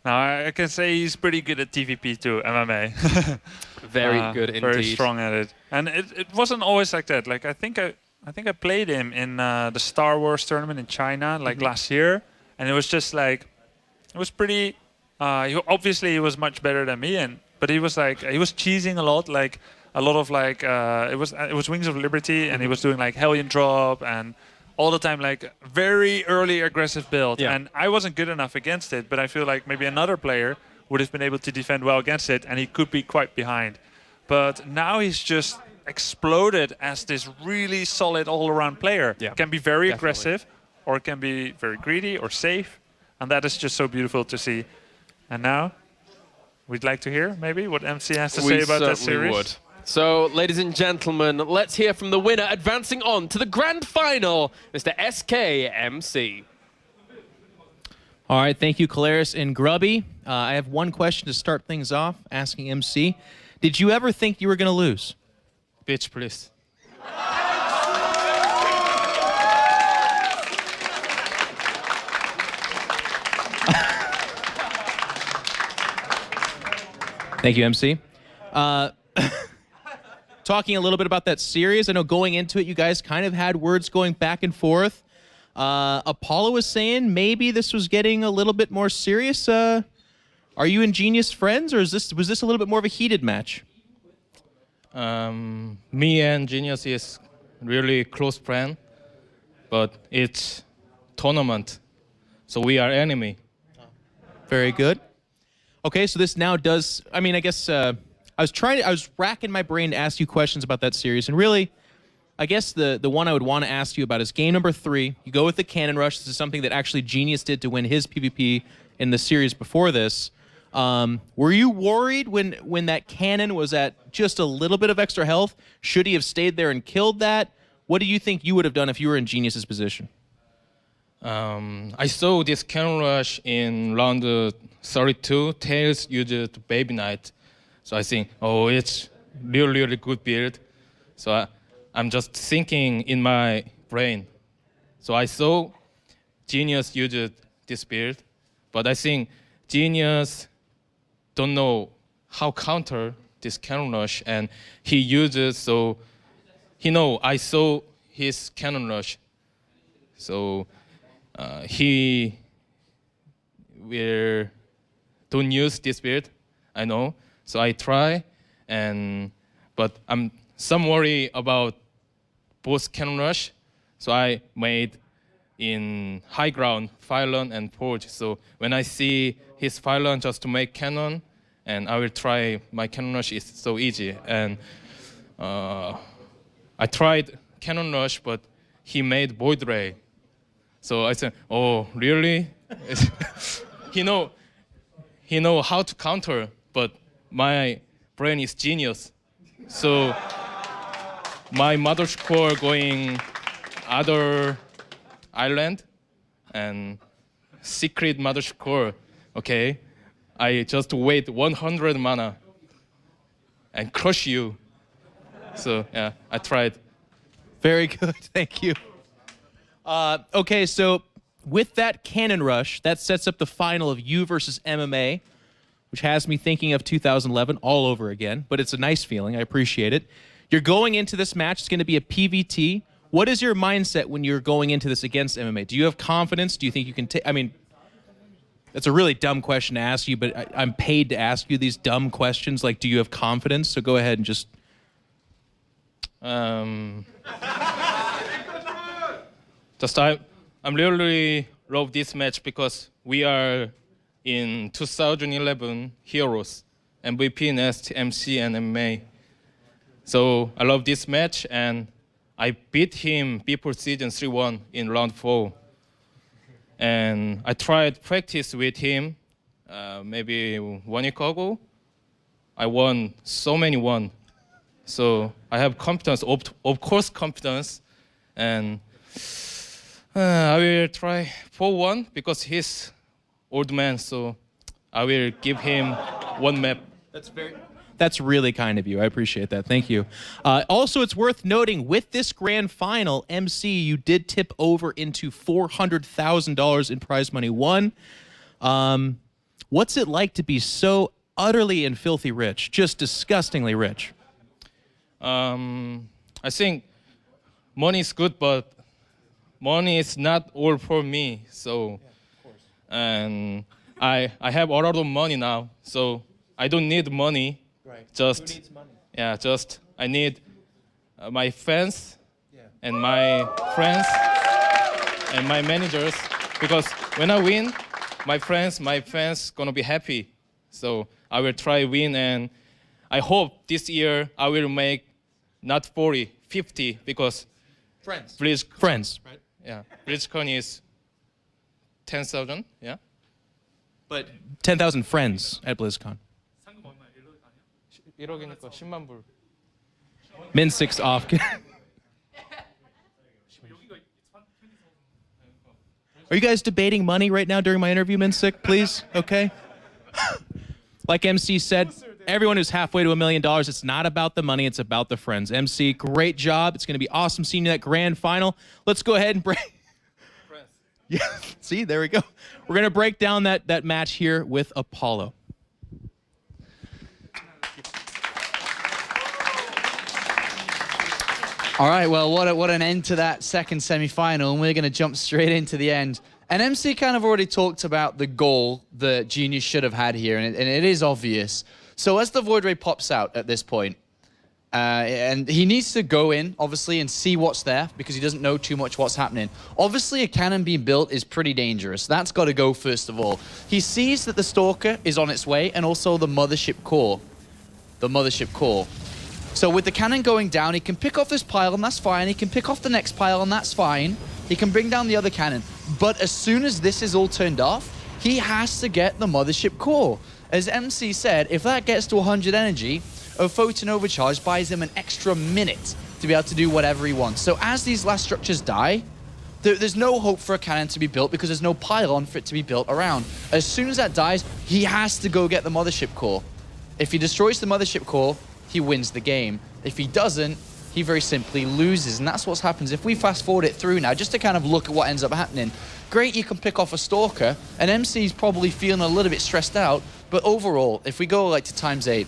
Now I can say he's pretty good at TVP too, MMA. Very good indeed. Very strong at it. And it wasn't always like that. Like I think I played him in the Star Wars tournament in China like last year, and it was just like it was pretty. Obviously he was much better than me, but he was cheesing a lot, like a lot of like it was Wings of Liberty, and he was doing like Hellion Drop and all the time like very early aggressive build. Yeah. And I wasn't good enough against it, but I feel like maybe another player would have been able to defend well against it, and he could be quite behind. But now he's just exploded as this really solid all-around player. Yeah, can be very definitely. aggressive, or can be very greedy or safe, and that is just so beautiful to see. And now, we'd like to hear maybe what MC has to say about that series. Would. So, ladies and gentlemen, let's hear from the winner advancing on to the grand final, Mr. SKMC. All right, thank you, Caleris and Grubby. I have one question to start things off, asking MC. Did you ever think you were going to lose? Bitch, please. Thank you, MC. Talking a little bit about that series, I know going into it, you guys kind of had words going back and forth. Apollo was saying maybe this was getting a little bit more serious. Are you and Genius friends, or was this a little bit more of a heated match? Me and Genius is really close friend, but it's tournament, so we are enemy. Very good. Okay, so this now does. I mean, I guess I was racking my brain to ask you questions about that series, and really, I guess the one I would want to ask you about is game number 3. You go with the Cannon Rush. This is something that actually Genius did to win his PvP in the series before this. Were you worried when that cannon was at just a little bit of extra health? Should he have stayed there and killed that? What do you think you would have done if you were in Genius's position? I saw this Cannon Rush in round 32. Tails used Baby Knight, so I think, oh, it's really good build. So I'm just thinking in my brain. So I saw Genius used this build, but I think Genius don't know how counter this Cannon Rush, and he uses, so he know I saw his Cannon Rush, so he will don't use this build, I know. So I try, but I'm some worry about both Cannon Rush, so I made in high ground Phylon and Forge. So when I see his Phylon just to make cannon, and I will try my Cannon Rush is so easy. And I tried Cannon Rush, but he made Void Ray. So I said, oh, really? he know how to counter, but my brain is genius. So my mother core going other island and secret mother core. Okay, I just wait 100 mana and crush you. So yeah, I tried. Very good, thank you. Okay, so with that Cannon Rush, that sets up the final of you versus MMA, which has me thinking of 2011 all over again, but it's a nice feeling. I appreciate it. You're going into this match. It's going to be a PVT. What is your mindset when you're going into this against MMA? Do you have confidence? Do you think you can take... I mean, that's a really dumb question to ask you, but I'm paid to ask you these dumb questions. Like, do you have confidence? So go ahead and just... I'm really love this match because we are in 2011 Heroes, MVP, Nest, MC, and MMA. So I love this match, and I beat him before season 3-1 in round 4. And I tried practice with him maybe 1 week ago. I won so many one. So I have confidence, of course confidence, and I will try 4-1 because he's old man, so I will give him one map. That's really kind of you. I appreciate that. Thank you. Also, it's worth noting, with this grand final, MC, you did tip over into $400,000 in prize money won. What's it like to be so utterly and filthy rich, just disgustingly rich? I think money is good, but money is not all for me. So, and I have a lot of money now, so I don't need money. Right. Just who needs money? Yeah, just I need my fans and my friends and my managers, because when I win, my fans gonna be happy. So I will try win, and I hope this year I will make not 40, 50, because Friends. Friends. Right. Yeah, BlizzCon is 10,000. Yeah. But 10,000 friends at BlizzCon. 1억이니까 10만 불. Min6 off. Are you guys debating money right now during my interview, Min6, please? Okay. Like MC said, everyone who's halfway to $1 million, it's not about the money, it's about the friends. MC, great job. It's going to be awesome seeing you at grand final. Let's go ahead and break. Yeah, see, there we go. We're going to break down that match here with Apollo. All right, well, what an end to that second semi-final, and we're going to jump straight into the end. And MC kind of already talked about the goal that Genius should have had here, and it is obvious. So as the Void Ray pops out at this point, and he needs to go in, obviously, and see what's there, because he doesn't know too much what's happening. Obviously, a cannon being built is pretty dangerous. That's got to go first of all. He sees that the Stalker is on its way, and also the Mothership Core. The Mothership Core. So with the cannon going down, he can pick off this pile, and that's fine. He can pick off the next pile, and that's fine. He can bring down the other cannon. But as soon as this is all turned off, he has to get the Mothership Core. As MC said, if that gets to 100 energy, a Photon Overcharge buys him an extra minute to be able to do whatever he wants. So as these last structures die, there's no hope for a cannon to be built because there's no pylon for it to be built around. As soon as that dies, he has to go get the Mothership Core. If he destroys the Mothership Core, he wins the game. If he doesn't, he very simply loses, and that's what happens. If we fast forward it through now, just to kind of look at what ends up happening, great, you can pick off a Stalker, and MC's probably feeling a little bit stressed out, but overall, if we go like to ×8,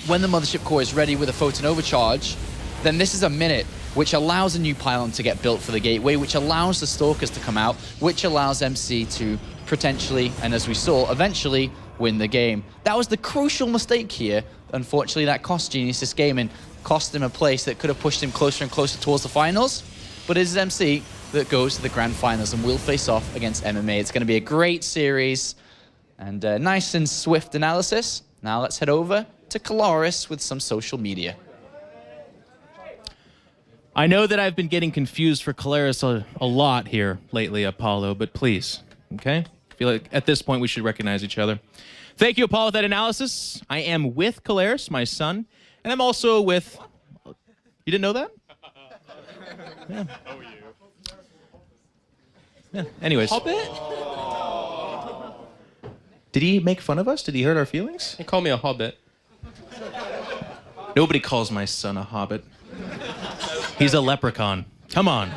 when the Mothership Core is ready with a Photon Overcharge, then this is a minute, which allows a new pylon to get built for the gateway, which allows the Stalkers to come out, which allows MC to potentially, and as we saw, eventually win the game. That was the crucial mistake here. Unfortunately, that cost Genius this game and cost him a place that could have pushed him closer and closer towards the finals. But it is MC that goes to the grand finals and will face off against MMA. It's going to be a great series and nice and swift analysis. Now let's head over to Kalaris with some social media. I know that I've been getting confused for Kalaris a lot here lately, Apollo, but please, okay? I feel like at this point we should recognize each other. Thank you, Apollo, for that analysis. I am with Kalaris, my son, and I'm also with... You didn't know that? Yeah. Yeah. Anyways. Hobbit? Did he make fun of us? Did he hurt our feelings? He called me a hobbit. Nobody calls my son a hobbit. He's a leprechaun. Come on.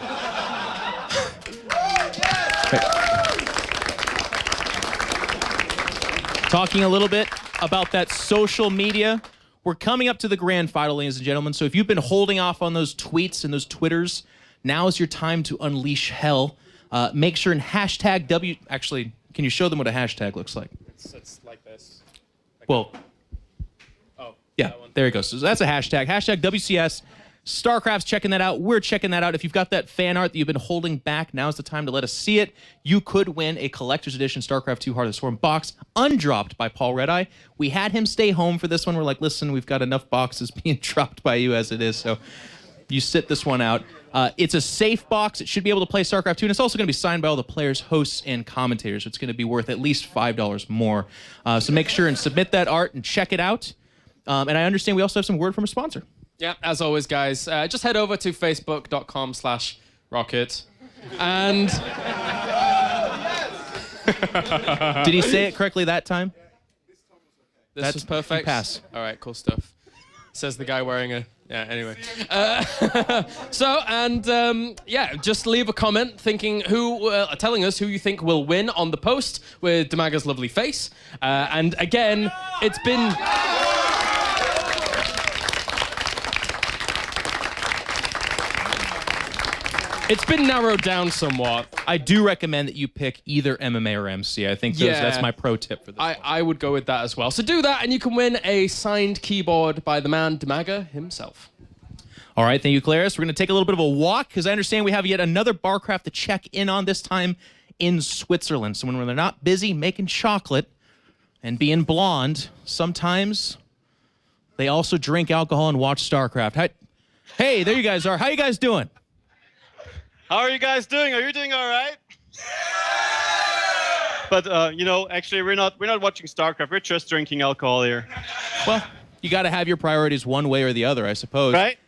Talking a little bit about that social media. We're coming up to the grand final, ladies and gentlemen. So if you've been holding off on those tweets and those Twitters, now is your time to unleash hell. Make sure and hashtag W... Actually, can you show them what a hashtag looks like? It's like this. Well... Yeah, there it goes. So that's a hashtag. Hashtag WCS. StarCraft's checking that out. We're checking that out. If you've got that fan art that you've been holding back, now's the time to let us see it. You could win a collector's edition StarCraft 2 Heart of the Swarm box, undropped by Paul Redeye. We had him stay home for this one. We're like, listen, we've got enough boxes being dropped by you as it is, so you sit this one out. It's a safe box. It should be able to play StarCraft 2, and it's also going to be signed by all the players, hosts, and commentators. So it's going to be worth at least $5 more. So make sure and submit that art and check it out. And I understand we also have some word from a sponsor. Yeah, as always, guys, just head over to facebook.com/rocket. And... Did he say it correctly that time? This was perfect. Pass. All right, cool stuff. Says the guy wearing a... Yeah, anyway. Yeah, just leave a comment thinking telling us who you think will win on the post with Damaga's lovely face. And again, it's been... It's been narrowed down somewhat. I do recommend that you pick either MMA or MC. I think that's my pro tip for this. I would go with that as well. So do that, and you can win a signed keyboard by the man Damaga himself. All right, thank you, Claris. We're going to take a little bit of a walk, because I understand we have yet another barcraft to check in on, this time in Switzerland. So when they're not busy making chocolate and being blonde, sometimes they also drink alcohol and watch StarCraft. Hey, there you guys are. How you guys doing? How are you guys doing? Are you doing all right? But actually, we're not watching StarCraft. We're just drinking alcohol here. Well, You got to have your priorities one way or the other, I suppose. Right.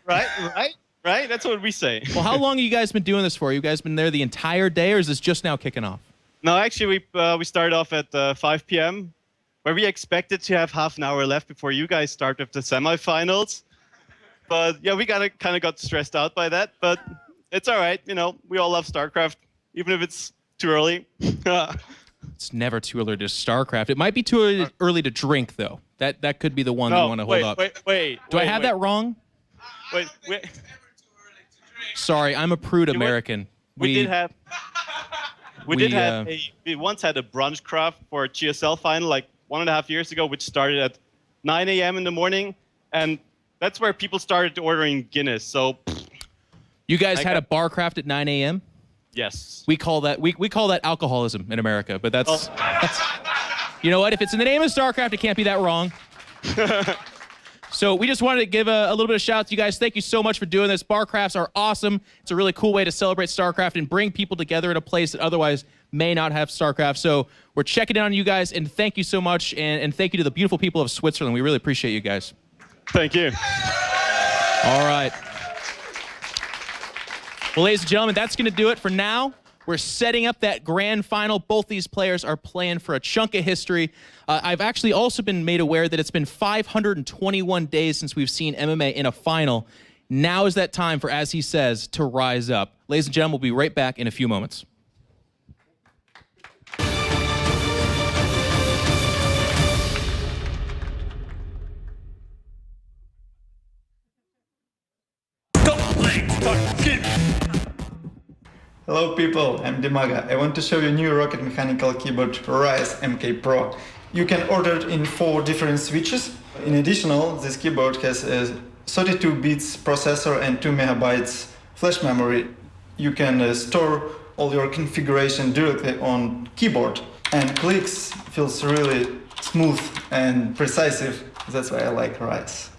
That's what we say. Well, how long have you guys been doing this for? You guys been there the entire day, or is this just now kicking off? No, actually, we started off at 5 p.m., where we expected to have half an hour left before you guys start with the semifinals. But yeah, we kind of got stressed out by that. But it's all right. You know, we all love StarCraft, even if it's too early. It's never too early to StarCraft. It might be too early to drink, though. That could be the one that you want to hold up. Do I have that wrong? Wait. Sorry, I'm a prude American. We once had a brunch craft for a GSL final like 1.5 years ago, which started at 9 a.m. in the morning, and that's where people started ordering Guinness. So you guys had a bar craft at 9 a.m.? Yes. We call that alcoholism in America, but that's you know what? If it's in the name of StarCraft, it can't be that wrong. So we just wanted to give a little bit of shout out to you guys. Thank you so much for doing this. Bar crafts are awesome. It's a really cool way to celebrate StarCraft and bring people together in a place that otherwise may not have StarCraft. So we're checking in on you guys, and thank you so much, and thank you to the beautiful people of Switzerland. We really appreciate you guys. Thank you. All right. Well, ladies and gentlemen, that's going to do it for now. We're setting up that grand final. Both these players are playing for a chunk of history. I've actually also been made aware that it's been 521 days since we've seen MMA in a final. Now is that time for, as he says, to rise up. Ladies and gentlemen, we'll be right back in a few moments. Hello people, I'm Dimaga. I want to show you new Rocket Mechanical keyboard Rise MK Pro. You can order it in 4 different switches. In addition, this keyboard has a 32 bits processor and 2 megabytes flash memory. You can store all your configuration directly on keyboard, and clicks feels really smooth and precise. That's why I like Rise.